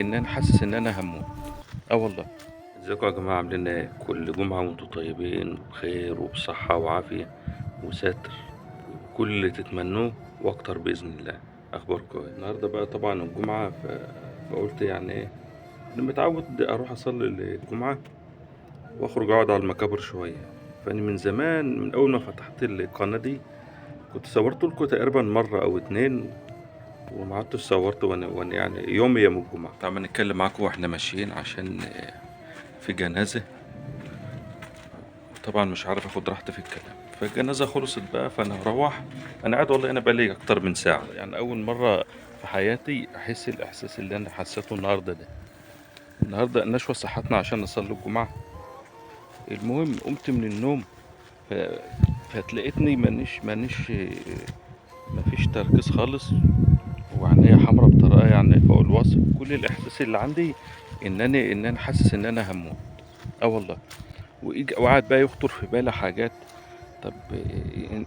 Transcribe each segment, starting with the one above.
ان انا حاسس ان انا هموت. والله. ازيكم يا جماعه؟ عاملين ايه؟ كل جمعه وانتم طيبين وبخير وبصحه وعافيه وستر وكل اللي تتمنوه واكتر باذن الله. اخباركم ايه النهارده؟ بقى طبعا الجمعه فقلت يعني ايه، انا متعود اروح اصلي الجمعه واخرج اقعد على المقابر شويه. فانا من زمان، من اول ما فتحت القناه دي، كنت صورت لكم تقريبا مره او اتنين، وما عدتش صورت وانا يعني يوم الجمعه. طبعا نتكلم معاكم واحنا ماشيين عشان في جنازة. طبعا مش عارف اخد راحتي في الكلام. فالجنازة خلصت بقى، فانا هروح. انا قاعد والله انا بقالي اكتر من ساعة، يعني اول مرة في حياتي احس الاحساس اللي انا حسيته النهاردة ده. النهاردة النشوة صحتنا عشان نصلي الجمعة. المهم قمت من النوم، ف... فتلاقيتني مفيش تركيز خالص، وعينيا حمرا بطريقة يعني فوق الوصف. كل الاحساس اللي عندي ان انا حاسس ان انا هموت. والله. وقعد بقى يخطر في بالي حاجات. طب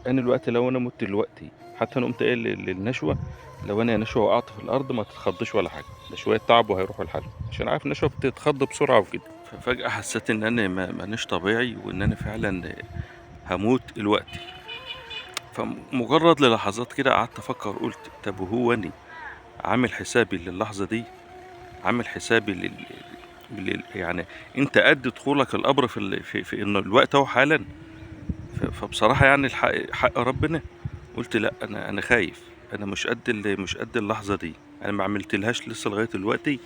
انا الوقت لو انا مت دلوقتي، حتى انا قمت قايل للنشوه، لو انا يا نشوه وقعت في الارض ما تتخضش ولا حاجه، ده شويه تعب وهيروحوا الحال، عشان عارف النشوه بتتخض بسرعه وكده. ففجاه حسيت ان انا مانيش طبيعي، وان انا فعلا هموت دلوقتي. فمجرد للحظات كده قعدت افكر، قلت طب وهو اني عامل حسابي للحظه دي؟ عامل حسابي يعني انت قد دخولك القبر في انه الوقت اهو حالا. فبصراحة يعني الحق حق ربنا. قلت لا، انا خايف. انا مش قد اللحظة دي. انا ما عملتلهاش لسه لغاية دلوقتي.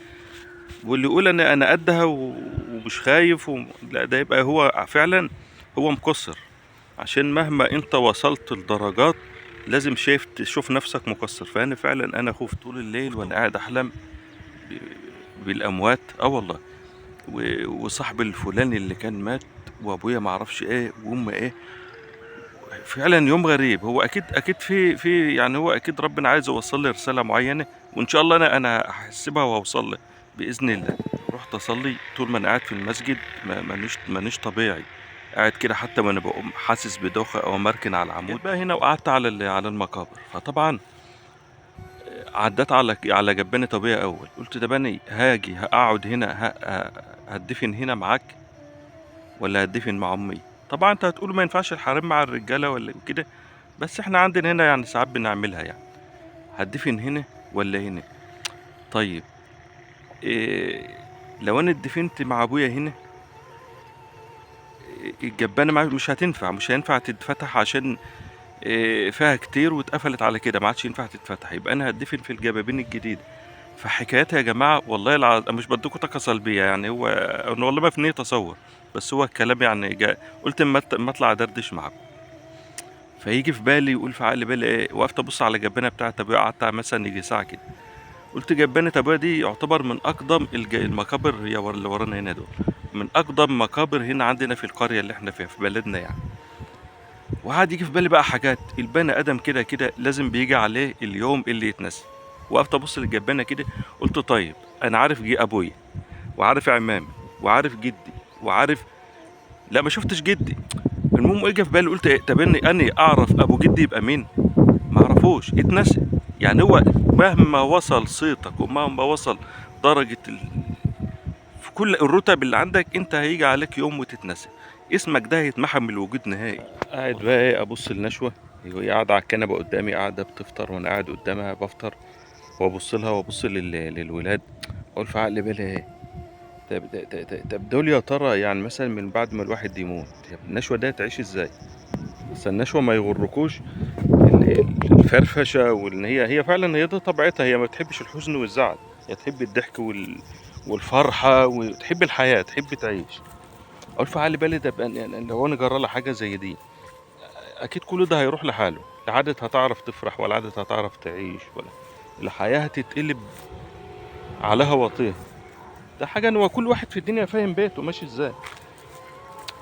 واللي يقول انا قدها ومش خايف لا، ده يبقى هو فعلا هو مقصر. عشان مهما انت وصلت لدرجات، لازم تشوف نفسك مقصر. فانا فعلا انا خفت طول الليل وانا قاعد احلم ب- بالاموات. والله. وصاحبي الفلاني اللي كان مات، وابويا معرفش ايه، وام ايه. فعلا يوم غريب. هو اكيد في يعني هو اكيد ربنا عايز يوصل لي رساله معينه، وان شاء الله انا هحسبها واوصل لها باذن الله. رحت اصلي. طول ما انا قاعد في المسجد مانيش طبيعي. قاعد كده، حتى وانا بقوم حاسس بدوخه او مركن على العمود بقى هنا، وقعدت على المقابر. فطبعا عدت على جباني طبيعي اول. قلت ده بني هاجي هقعد هنا، هدفن هنا معاك ولا هدفن مع امي؟ طبعا انت هتقول ما ينفعش الحريم مع الرجاله ولا كده، بس احنا عندنا هنا يعني ساعات بنعملها يعني. هتدفن هنا ولا هنا؟ طيب. إيه لو انا اتدفنت مع ابويا هنا، الجبانه مش هتنفع، مش هينفع تتفتح، عشان فيها كتير واتقفلت على كده، ما عادش ينفع تتفتح. يبقى انا هتدفن في الجبابين الجديده. فحكاياتها يا جماعه والله العظيم مش بديكوا طاقه سلبيه، يعني هو انا والله ما في نيه اتصور، بس هو الكلام يعني جاء. قلت اما اطلع ادردش معاكم. فيجي في بالي، يقول في عقل بالي ايه، وقفت ابص على الجبانه بتاعت ابويا، قعدت مثلا يجي ساعه كده. قلت جبانة ابويا دي يعتبر من اقدم المقابر اللي ورانا هنا دول، من اقدم مقابر هنا عندنا في القريه اللي احنا فيها في بلدنا يعني. وقعد يجي في بالي بقى حاجات. البني ادم كده كده لازم بيجي عليه اليوم اللي يتنسي. وقفت ابص للجبانه كده. قلت طيب، انا عارف جه ابويا، وعارف عمامي، وعارف جدي، وعارف. لا، ما شفتش جدي. المهم اجى في بالي، قلت ايه، طب اني اعرف ابو جدي يبقى مين؟ ما اعرفوش، اتنسى. يعني هو مهما وصل صيتك ومهما وصل درجة في كل الرتب اللي عندك، انت هيجي عليك يوم وتتنسى. اسمك ده هيتمحى من الوجود نهائي. قاعد بقى ايه، ابص لنشوة. هي قاعدة على الكنبة قدامي، قاعدة بتفطر وانا قاعد قدامها بفطر. وابص لها وابص للولاد. اقول في عقلي بالي ايه، طب دول يا ترى يعني مثلا من بعد ما الواحد يموت، طب النشوة ده تعيش ازاي؟ بس النشوة ما يغركوش الفرفشه، وان هي فعلا هي ده طبيعتها. هي ما بتحبش الحزن والزعل، هي تحب الضحك والفرحه، وتحب الحياه، تحب تعيش. اقول في علي بالي ده بقى يعني لو انا جرى لها حاجه زي دي، اكيد كل ده هيروح لحاله. لا عادت هتعرف تفرح، ولا عادت هتعرف تعيش، ولا الحياه هتتقلب على هواطيه. ده حاجه ان هو كل واحد في الدنيا فاهم بيته ماشي ازاي.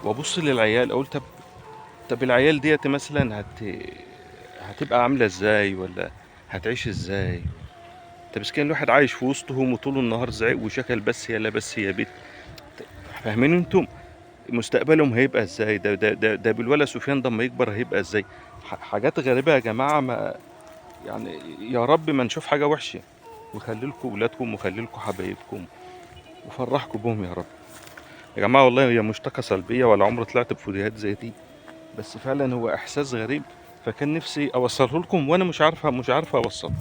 وابص للعيال اقول طب العيال ديت مثلا هتبقى عامله ازاي، ولا هتعيش ازاي؟ طب بس كان الواحد عايش في وسطهم وطول النهار زعيق وشكل، بس يا لا بس يا بيت. فاهمين انتم مستقبلهم هيبقى ازاي؟ ده بالولا سفيان ده لما يكبر هيبقى ازاي؟ حاجات غريبة يا جماعة. ما يعني يا رب ما نشوف حاجة وحشة. ويخلي لكم ولادكم ويخلي لكم حبايبكم وفرحكم بهم يا رب. يا جماعة والله هي مش طاقة سلبية ولا عمري طلعت بفيديوهات زي دي، بس فعلا هو إحساس غريب، فكان نفسي أوصله لكم وأنا مش عارف أوصل،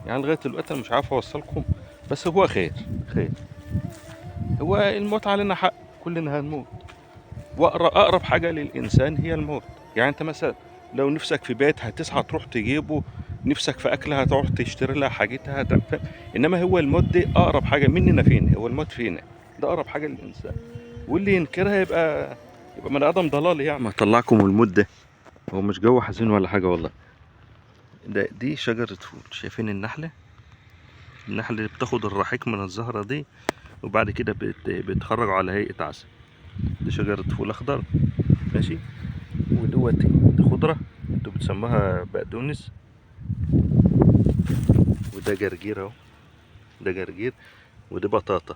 يعني لغاية دلوقتي أنا مش عارف أوصلكم، بس هو خير. خير. هو الموت علينا حق، كلنا هنموت، وأقرب حاجة للإنسان هي الموت. يعني أنت مثلا لو نفسك في بيت هتصحى تروح تجيبه، نفسك في أكلة هتروح تشتري لها حاجتها إنما هو الموت دي أقرب حاجة مننا فينا، هو الموت فينا، ده أقرب حاجة للإنسان، واللي ينكرها يبقى بني آدم ضلال. يعني ما طلعكم الموت ده، هو مش جو حزين ولا حاجة والله. دي شجرة فول، شايفين النحلة؟ النحلة اللي بتاخد الرحيق من الزهرة دي وبعد كده بتخرج على هيئة عسل. دي شجرة فول أخضر، ماشي. دي خضرة انتوا بتسموها بقدونس. وده جرجير اهو، ده جرجير. ودي بطاطا.